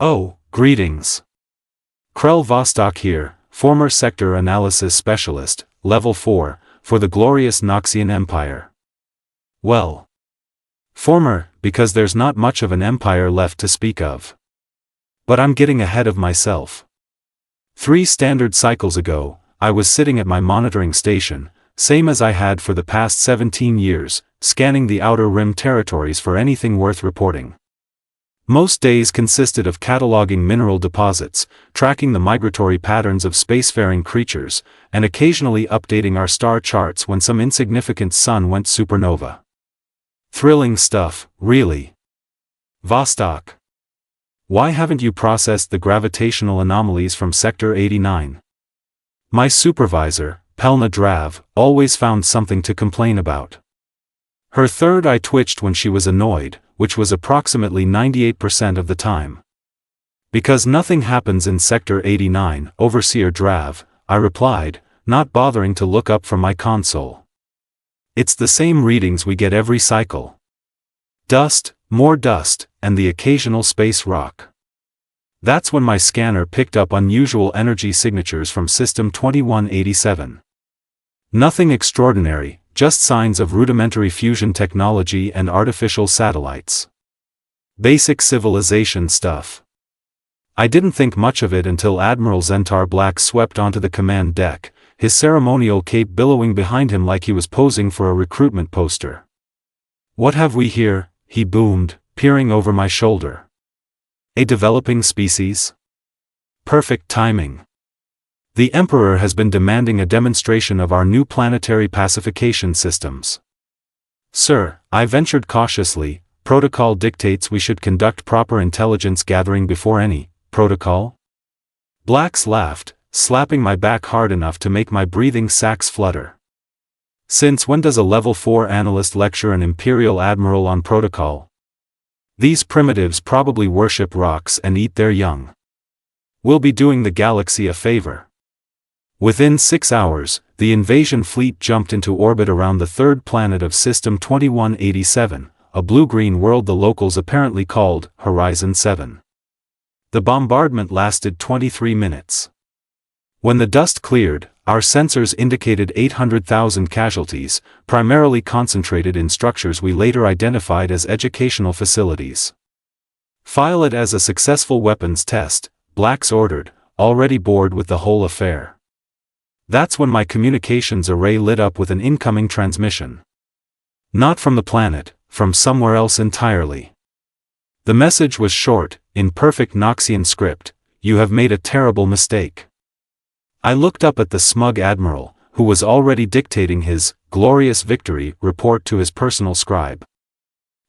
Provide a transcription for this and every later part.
Oh, greetings. Krell Vostok here, former sector analysis specialist, level 4, for the glorious Noxian Empire. Well, former, because there's not much of an empire left to speak of. But I'm getting ahead of myself. 3 standard cycles ago, I was sitting at my monitoring station, same as I had for the past 17 years, scanning the outer rim territories for anything worth reporting. Most days consisted of cataloging mineral deposits, tracking the migratory patterns of spacefaring creatures, and occasionally updating our star charts when some insignificant sun went supernova. Thrilling stuff, really. Vostok. Why haven't you processed the gravitational anomalies from Sector 89? My supervisor, Pelna Drav, always found something to complain about. Her third eye twitched when she was annoyed, which was approximately 98% of the time. Because nothing happens in Sector 89, Overseer Drav, I replied, not bothering to look up from my console. It's the same readings we get every cycle. Dust, more dust, and the occasional space rock. That's when my scanner picked up unusual energy signatures from System 2187. Nothing extraordinary, just signs of rudimentary fusion technology and artificial satellites. Basic civilization stuff. I didn't think much of it until Admiral Zentar Black swept onto the command deck, his ceremonial cape billowing behind him like he was posing for a recruitment poster. "What have we here?" he boomed, peering over my shoulder. "A developing species?" Perfect timing. The Emperor has been demanding a demonstration of our new planetary pacification systems. "Sir," I ventured cautiously, "protocol dictates we should conduct proper intelligence gathering before any protocol?" Blacks laughed, slapping my back hard enough to make my breathing sacs flutter. "Since when does a level 4 analyst lecture an Imperial Admiral on protocol? These primitives probably worship rocks and eat their young. We'll be doing the galaxy a favor." Within 6 hours, the invasion fleet jumped into orbit around the third planet of System 2187, a blue-green world the locals apparently called Horizon 7. The bombardment lasted 23 minutes. When the dust cleared, our sensors indicated 800,000 casualties, primarily concentrated in structures we later identified as educational facilities. "File it as a successful weapons test," Blacks ordered, already bored with the whole affair. That's when my communications array lit up with an incoming transmission. Not from the planet, from somewhere else entirely. The message was short, in perfect Noxian script: "You have made a terrible mistake." I looked up at the smug admiral, who was already dictating his glorious victory report to his personal scribe.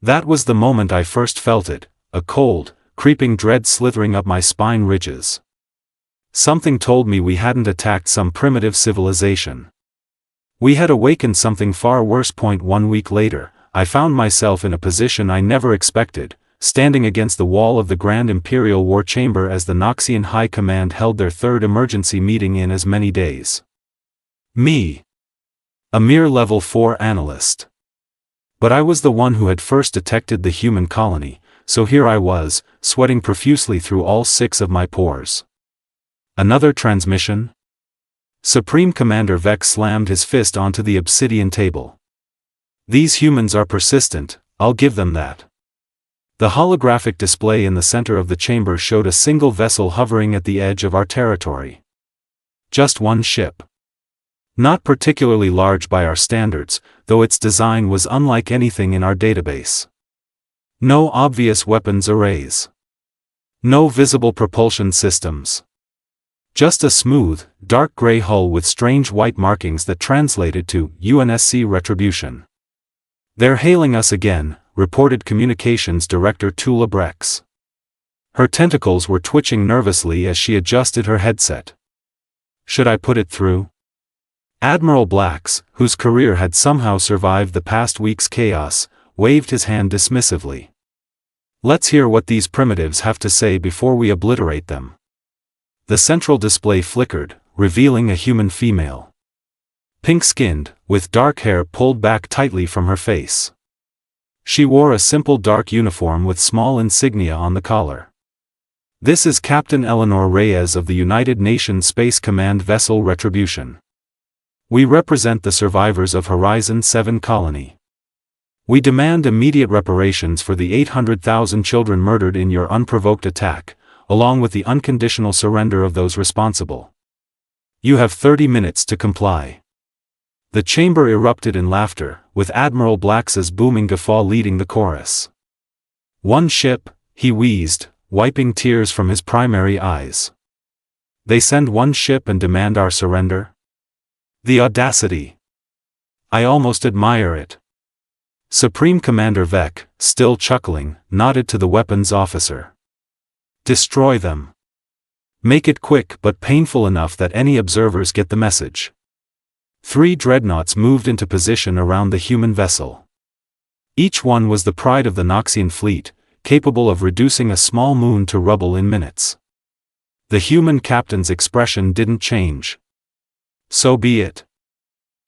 That was the moment I first felt it, a cold, creeping dread slithering up my spine ridges. Something told me we hadn't attacked some primitive civilization. We had awakened something far worse. 1 week later, I found myself in a position I never expected, standing against the wall of the Grand Imperial War Chamber as the Noxian High Command held their third emergency meeting in as many days. Me. A mere level 4 analyst. But I was the one who had first detected the human colony, so here I was, sweating profusely through all 6 of my pores. Another transmission? Supreme Commander Vex slammed his fist onto the obsidian table. These humans are persistent, I'll give them that. The holographic display in the center of the chamber showed a single vessel hovering at the edge of our territory. Just one ship. Not particularly large by our standards, though its design was unlike anything in our database. No obvious weapons arrays. No visible propulsion systems. Just a smooth, dark gray hull with strange white markings that translated to UNSC Retribution. "They're hailing us again," reported Communications Director Tula Brex. Her tentacles were twitching nervously as she adjusted her headset. Should I put it through? Admiral Blacks, whose career had somehow survived the past week's chaos, waved his hand dismissively. "Let's hear what these primitives have to say before we obliterate them." The central display flickered, revealing a human female. Pink-skinned, with dark hair pulled back tightly from her face. She wore a simple dark uniform with small insignia on the collar. This is Captain Eleanor Reyes of the United Nations Space Command vessel Retribution. We represent the survivors of Horizon 7 colony. We demand immediate reparations for the 800,000 children murdered in your unprovoked attack, along with the unconditional surrender of those responsible. You have 30 minutes to comply. The chamber erupted in laughter, with Admiral Blax's booming guffaw leading the chorus. One ship, he wheezed, wiping tears from his primary eyes. They send one ship and demand our surrender? The audacity! I almost admire it. Supreme Commander Vec, still chuckling, nodded to the weapons officer. Destroy them. Make it quick but painful enough that any observers get the message. 3 dreadnoughts moved into position around the human vessel. Each one was the pride of the Noxian fleet, capable of reducing a small moon to rubble in minutes. The human captain's expression didn't change. So be it.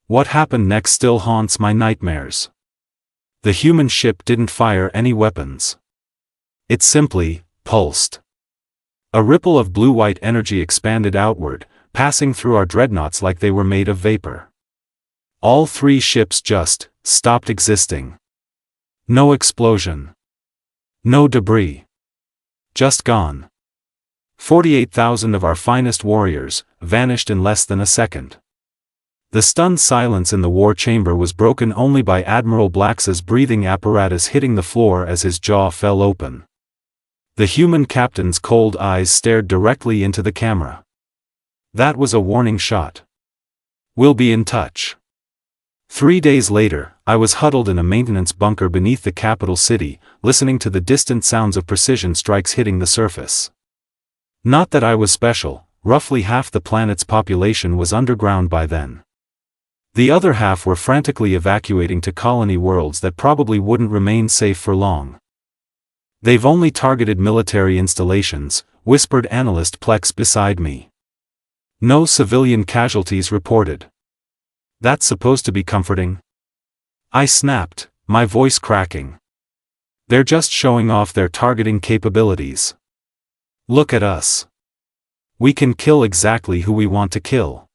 What happened next still haunts my nightmares. The human ship didn't fire any weapons. It simply pulsed. A ripple of blue-white energy expanded outward, passing through our dreadnoughts like they were made of vapor. All 3 ships just stopped existing. No explosion. No debris. Just gone. 48,000 of our finest warriors vanished in less than a second. The stunned silence in the war chamber was broken only by Admiral Blax's breathing apparatus hitting the floor as his jaw fell open. The human captain's cold eyes stared directly into the camera. That was a warning shot. We'll be in touch. 3 days later, I was huddled in a maintenance bunker beneath the capital city, listening to the distant sounds of precision strikes hitting the surface. Not that I was special, roughly half the planet's population was underground by then. The other half were frantically evacuating to colony worlds that probably wouldn't remain safe for long. They've only targeted military installations, whispered Analyst Plex beside me. No civilian casualties reported. That's supposed to be comforting? I snapped, my voice cracking. They're just showing off their targeting capabilities. Look at us. We can kill exactly who we want to kill.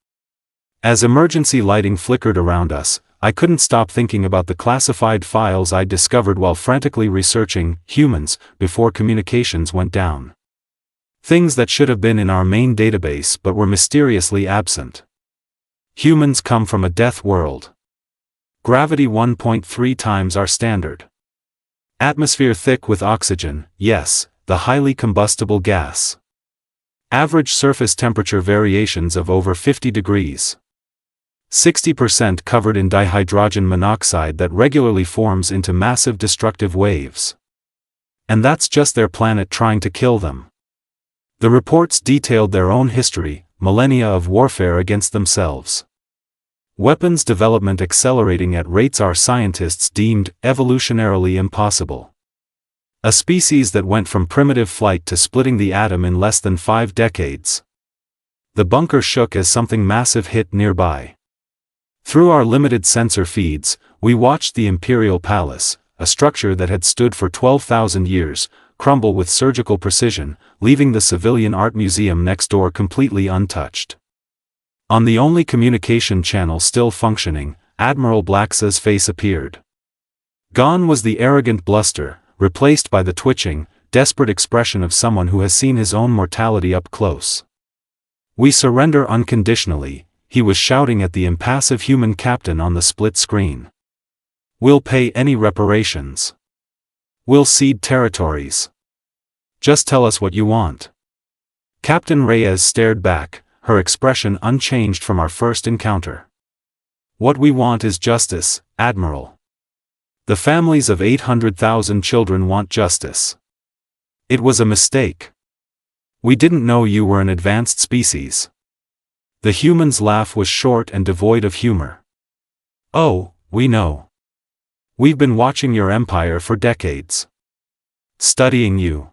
As emergency lighting flickered around us, I couldn't stop thinking about the classified files I'd discovered while frantically researching humans before communications went down. Things that should have been in our main database but were mysteriously absent. Humans come from a death world. Gravity 1.3 times our standard. Atmosphere thick with oxygen, yes, the highly combustible gas. Average surface temperature variations of over 50 degrees. 60% covered in dihydrogen monoxide that regularly forms into massive destructive waves. And that's just their planet trying to kill them. The reports detailed their own history, millennia of warfare against themselves. Weapons development accelerating at rates our scientists deemed evolutionarily impossible. A species that went from primitive flight to splitting the atom in less than 5 decades. The bunker shook as something massive hit nearby. Through our limited sensor feeds, we watched the Imperial Palace, a structure that had stood for 12,000 years, crumble with surgical precision, leaving the civilian art museum next door completely untouched. On the only communication channel still functioning, Admiral Blax's face appeared. Gone was the arrogant bluster, replaced by the twitching, desperate expression of someone who has seen his own mortality up close. We surrender unconditionally, he was shouting at the impassive human captain on the split screen. We'll pay any reparations. We'll cede territories. Just tell us what you want. Captain Reyes stared back, her expression unchanged from our first encounter. What we want is justice, Admiral. The families of 800,000 children want justice. It was a mistake. We didn't know you were an advanced species. The human's laugh was short and devoid of humor. Oh, we know. We've been watching your empire for decades. Studying you.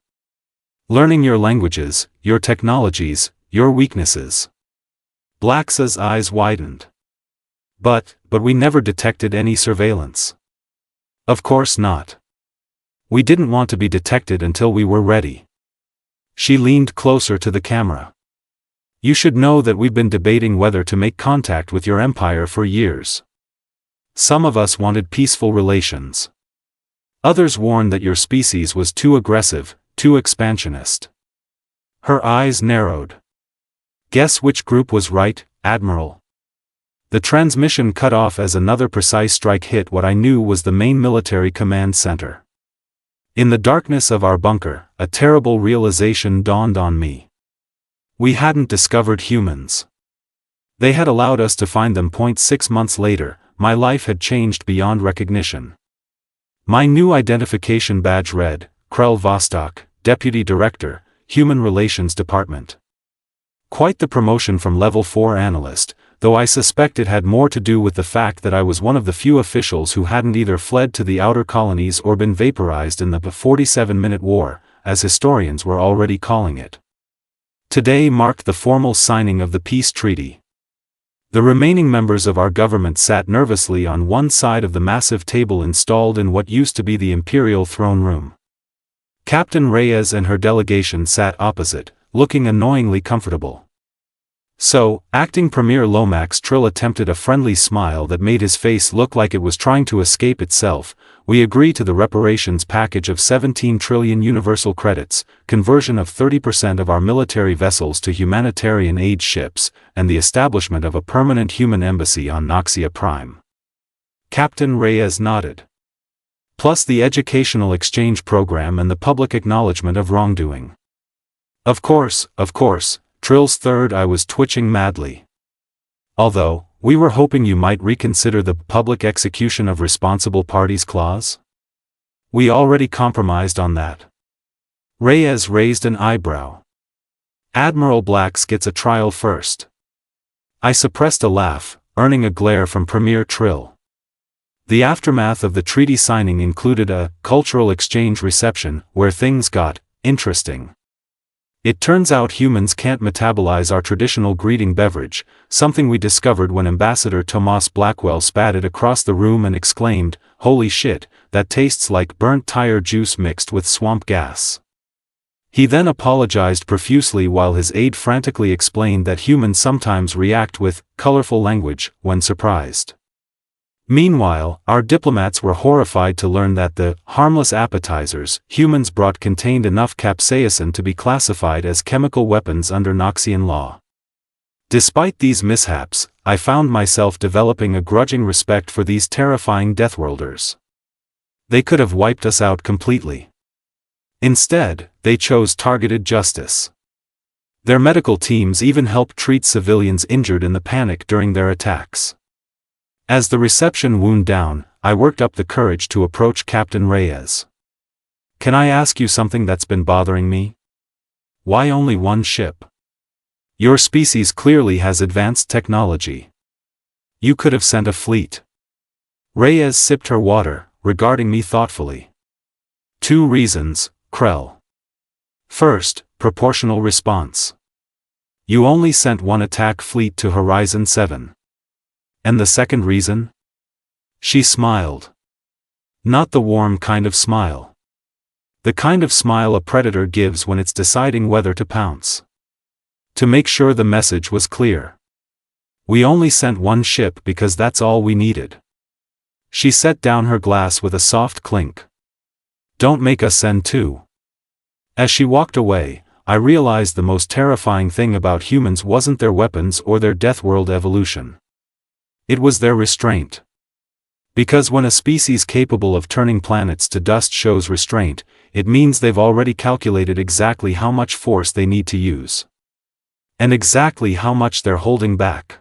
Learning your languages, your technologies, your weaknesses. Blax's eyes widened. But we never detected any surveillance. Of course not. We didn't want to be detected until we were ready. She leaned closer to the camera. You should know that we've been debating whether to make contact with your empire for years. Some of us wanted peaceful relations. Others warned that your species was too aggressive, too expansionist. Her eyes narrowed. Guess which group was right, Admiral? The transmission cut off as another precise strike hit what I knew was the main military command center. In the darkness of our bunker, a terrible realization dawned on me. We hadn't discovered humans. They had allowed us to find them. 6 months later, my life had changed beyond recognition. My new identification badge read, Krell Vostok, Deputy Director, Human Relations Department. Quite the promotion from Level 4 analyst, though I suspect it had more to do with the fact that I was one of the few officials who hadn't either fled to the outer colonies or been vaporized in the 47-minute war, as historians were already calling it. Today marked the formal signing of the peace treaty. The remaining members of our government sat nervously on one side of the massive table installed in what used to be the Imperial throne room. Captain Reyes and her delegation sat opposite, looking annoyingly comfortable. So, Acting Premier Lomax Trill attempted a friendly smile that made his face look like it was trying to escape itself. We agree to the reparations package of 17 trillion universal credits, conversion of 30% of our military vessels to humanitarian aid ships, and the establishment of a permanent human embassy on Noxia Prime. Captain Reyes nodded. Plus the educational exchange program and the public acknowledgement of wrongdoing. Of course, Trill's third eye was twitching madly. Although, we were hoping you might reconsider the public execution of responsible parties clause? We already compromised on that. Reyes raised an eyebrow. Admiral Blacks gets a trial first. I suppressed a laugh, earning a glare from Premier Trill. The aftermath of the treaty signing included a cultural exchange reception where things got interesting. It turns out humans can't metabolize our traditional greeting beverage, something we discovered when Ambassador Tomas Blackwell spat it across the room and exclaimed, "Holy shit, that tastes like burnt tire juice mixed with swamp gas." He then apologized profusely while his aide frantically explained that humans sometimes react with colorful language when surprised. Meanwhile, our diplomats were horrified to learn that the harmless appetizers humans brought contained enough capsaicin to be classified as chemical weapons under Noxian law. Despite these mishaps, I found myself developing a grudging respect for these terrifying Deathworlders. They could have wiped us out completely. Instead, they chose targeted justice. Their medical teams even helped treat civilians injured in the panic during their attacks. As the reception wound down, I worked up the courage to approach Captain Reyes. "Can I ask you something that's been bothering me? Why only one ship? Your species clearly has advanced technology. You could have sent a fleet." Reyes sipped her water, regarding me thoughtfully. "2 reasons, Krell. First, proportional response. You only sent 1 attack fleet to Horizon 7. And the second reason?" She smiled. Not the warm kind of smile. The kind of smile a predator gives when it's deciding whether to pounce. To make sure the message was clear. We only sent 1 ship because that's all we needed. She set down her glass with a soft clink. "Don't make us send 2. As she walked away, I realized the most terrifying thing about humans wasn't their weapons or their Deathworld evolution. It was their restraint. Because when a species capable of turning planets to dust shows restraint, it means they've already calculated exactly how much force they need to use. And exactly how much they're holding back.